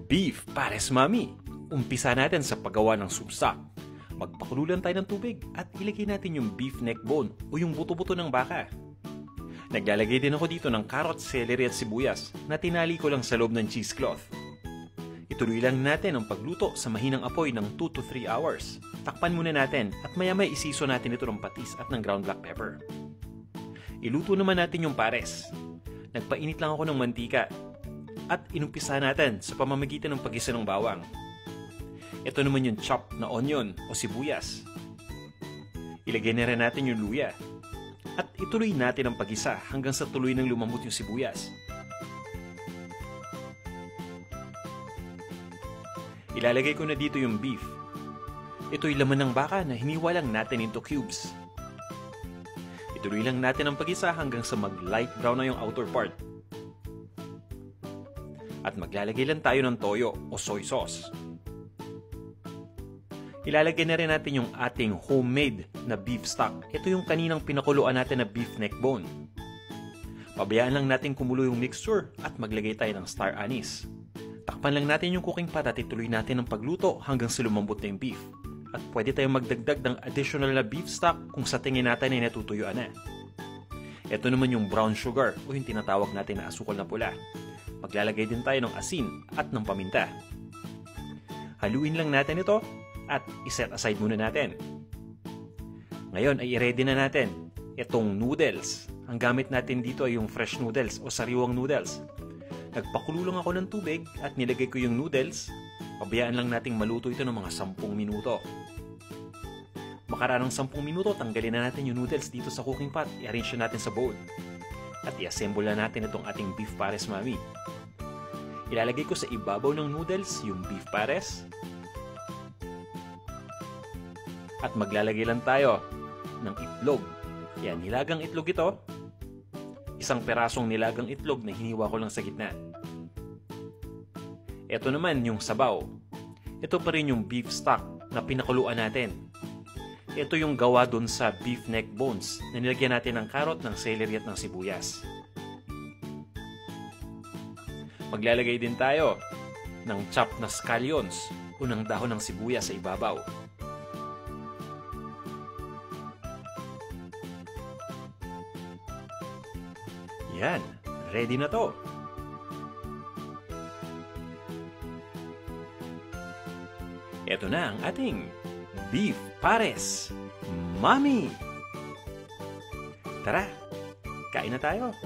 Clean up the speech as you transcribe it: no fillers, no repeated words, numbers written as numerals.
Beef pares mami. Umpisa natin sa paggawa ng soup stock. Magpakulo lang tayo ng tubig at ilagay natin yung beef neck bone o yung buto-buto ng baka. Naglalagay din ako dito ng carrots, celery at sibuyas na tinali ko lang sa loob ng cheesecloth. Ituloy lang natin ang pagluto sa mahinang apoy ng 2 to 3 hours. Takpan muna natin at maya-maya isiso natin ito ng patis at ng ground black pepper. Iluto naman natin yung pares. Nagpainit lang ako ng mantika at inumpisa natin sa pamamagitan ng paggisa ng bawang. Ito naman yung chopped na onion o sibuyas. Ilagay na rin natin yung luya. At ituloy natin ang paggisa hanggang sa tuloy nang lumambot yung sibuyas. Ilalagay ko na dito yung beef. Ito'y laman ng baka na hiniwa lang natin into cubes. Ituloy lang natin ang paggisa hanggang sa mag-light brown na yung outer part. At maglalagay lang tayo ng toyo o soy sauce. Ilalagay na rin natin yung ating homemade na beef stock. Ito yung kaninang pinakuluan natin na beef neck bone. Pabayaan lang natin kumulo yung mixture at maglagay tayo ng star anise. Takpan lang natin yung cooking pot at ituloy natin ang pagluto hanggang sa lumambot na yung beef. At pwede tayong magdagdag ng additional na beef stock kung sa tingin natin ay natutuyuan na. Ito naman yung brown sugar o yung tinatawag natin na asukal na pula. Maglalagay din tayo ng asin at ng paminta. Haluin lang natin ito at iset aside muna natin. Ngayon ay i-ready na natin itong noodles. Ang gamit natin dito ay yung fresh noodles o sariwang noodles. Nagpakulo lang ako ng tubig at nilagay ko yung noodles. Pabayaan lang nating maluto ito ng mga 10 minuto. Makaraan ng 10 minuto, tanggalin na natin yung noodles dito sa cooking pot. I-arrange natin sa bowl. At i-assemble na natin itong ating beef pares mami. Ilalagay ko sa ibabaw ng noodles yung beef pares. At maglalagay lang tayo ng itlog. Yan, nilagang itlog ito. Isang perasong nilagang itlog na hiniwa ko lang sa gitna. Ito naman yung sabaw. Ito pa rin yung beef stock na pinakuluan natin. Ito yung gawa dun sa beef neck bones na nilagyan natin ng carrot, ng celery at ng sibuyas. Maglalagay din tayo ng chopped na scallions o ng dahon ng sibuyas sa ibabaw. Yan, ready na to. Ito na ang ating beef pares mami. Tara, kain na tayo.